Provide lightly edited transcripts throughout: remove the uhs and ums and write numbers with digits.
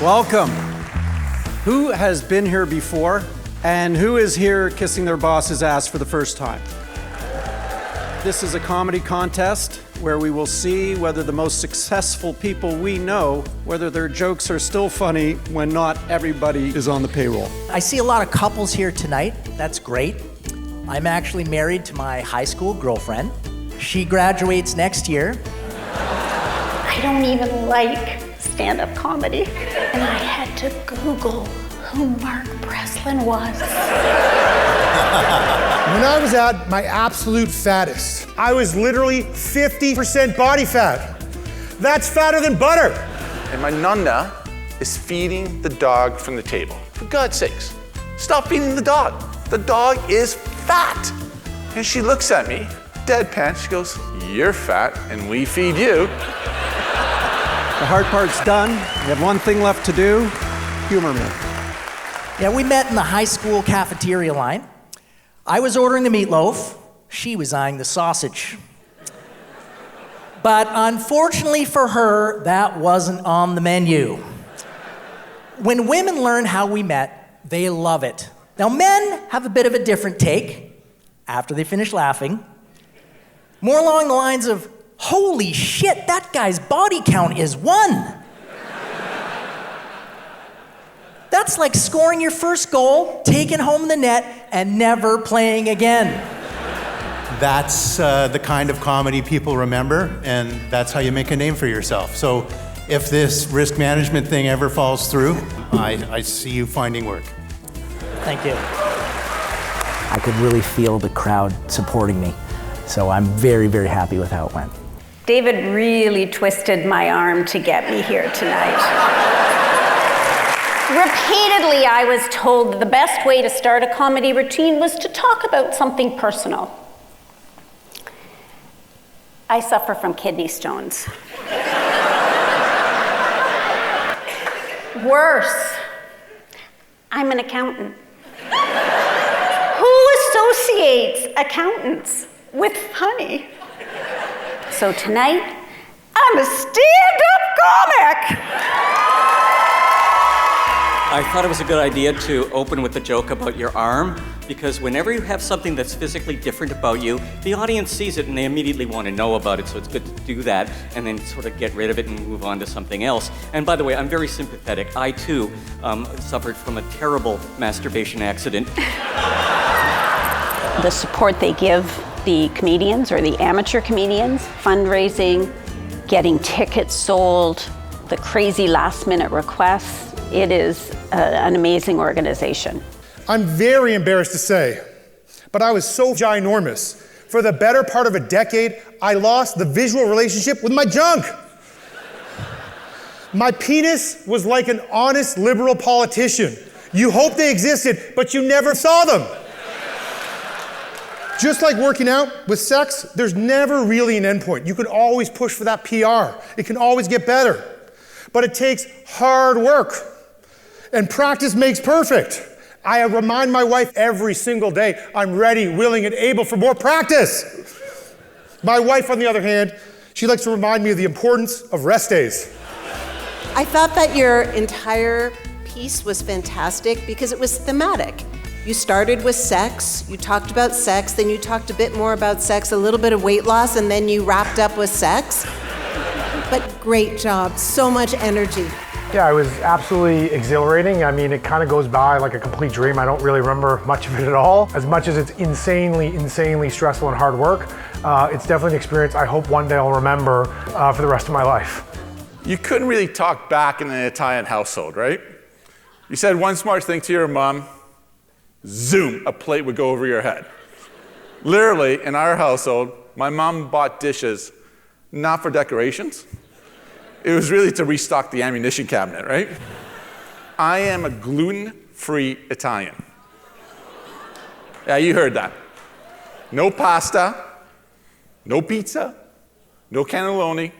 Welcome. Who has been here before? And who is here kissing their boss's ass for the first time? This is a comedy contest where we will see whether the most successful people we know, whether their jokes are still funny when not everybody is on the payroll. I see a lot of couples here tonight. That's great. I'm actually married to my high school girlfriend. She graduates next year. I don't even like stand-up comedy. And I had to Google who Mark Breslin was. When I was at my absolute fattest, I was literally 50% body fat. That's fatter than butter. And my nonna is feeding the dog from the table. For God's sakes, stop feeding the dog. The dog is fat. And she looks at me, deadpan, she goes, "You're fat and we feed you." The hard part's done. We have one thing left to do. Humour Me. Yeah, we met in the high school cafeteria line. I was ordering the meatloaf. She was eyeing the sausage. But unfortunately for her, that wasn't on the menu. When women learn how we met, they love it. Now, men have a bit of a different take after they finish laughing. More along the lines of, "Holy shit, that guy's body count is 1. That's like scoring your first goal, taking home the net, and never playing again." That's the kind of comedy people remember, and that's how you make a name for yourself. So if this risk management thing ever falls through, I see you finding work. Thank you. I could really feel the crowd supporting me, so I'm very, very happy with how it went. David really twisted my arm to get me here tonight. Repeatedly, I was told that the best way to start a comedy routine was to talk about something personal. I suffer from kidney stones. Worse, I'm an accountant. Who associates accountants with funny? So tonight, I'm a stand-up comic. I thought it was a good idea to open with a joke about your arm, because whenever you have something that's physically different about you, the audience sees it and they immediately want to know about it, so it's good to do that and then sort of get rid of it and move on to something else. And by the way, I'm very sympathetic. I too suffered from a terrible masturbation accident. The support they give the comedians or the amateur comedians, fundraising, getting tickets sold, the crazy last-minute requests, it is an amazing organization. I'm very embarrassed to say, but I was so ginormous. For the better part of a decade, I lost the visual relationship with my junk. My penis was like an honest liberal politician. You hoped they existed, but you never saw them. Just like working out, with sex, there's never really an endpoint. You can always push for that PR. It can always get better. But it takes hard work. And practice makes perfect. I remind my wife every single day, I'm ready, willing, and able for more practice. My wife, on the other hand, she likes to remind me of the importance of rest days. I thought that your entire piece was fantastic because it was thematic. You started with sex, you talked about sex, then you talked a bit more about sex, a little bit of weight loss, and then you wrapped up with sex. But great job, so much energy. Yeah, it was absolutely exhilarating. I mean, it kind of goes by like a complete dream. I don't really remember much of it at all. As much as it's insanely stressful and hard work, it's definitely an experience I hope one day I'll remember for the rest of my life. You couldn't really talk back in an Italian household, right? You said one smart thing to your mom, zoom, a plate would go over your head. Literally, in our household, my mom bought dishes not for decorations. It was really to restock the ammunition cabinet, right? I am a gluten-free Italian. Yeah, you heard that. No pasta, no pizza, no cannelloni.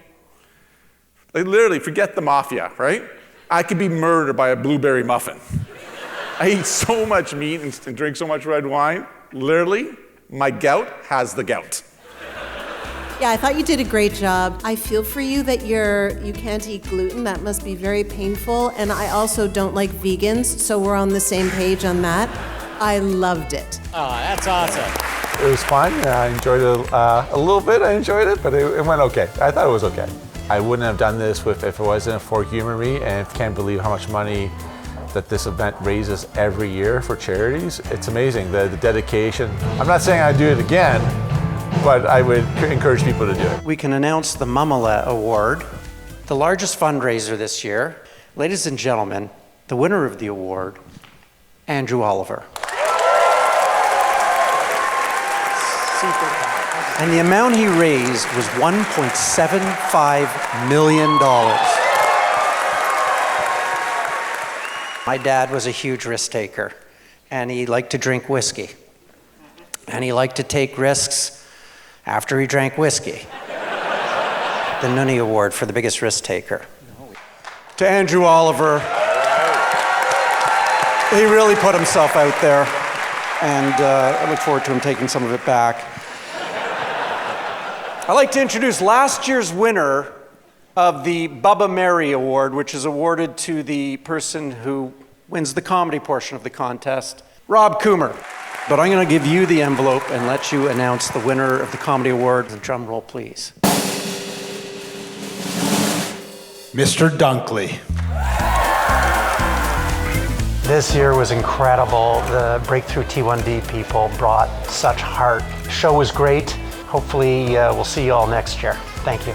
Like literally, forget the mafia, right? I could be murdered by a blueberry muffin. I eat so much meat and drink so much red wine. Literally, my gout has the gout. Yeah, I thought you did a great job. I feel for you that you can't eat gluten. That must be very painful. And I also don't like vegans, so we're on the same page on that. I loved it. Oh, that's awesome. It was fun. I enjoyed it a little bit. I enjoyed it, but it went okay. I thought it was okay. I wouldn't have done this if it wasn't for Humour Me, and can't believe how much money that this event raises every year for charities. It's amazing, the dedication. I'm not saying I'd do it again, but I would encourage people to do it. We can announce the Mamala Award, the largest fundraiser this year. Ladies and gentlemen, the winner of the award, Andrew Oliver. And the amount he raised was $1.75 million. My dad was a huge risk taker, and he liked to drink whiskey. And he liked to take risks after he drank whiskey. The Noonie Award for the biggest risk taker. To Andrew Oliver. He really put himself out there, and I look forward to him taking some of it back. I'd like to introduce last year's winner of the Bubba Mary Award, which is awarded to the person who wins the comedy portion of the contest, Rob Coomer. But I'm going to give you the envelope and let you announce the winner of the comedy award. The drum roll, please. Mr. Dunkley. This year was incredible. The Breakthrough T1D people brought such heart. The show was great. Hopefully we'll see you all next year. Thank you.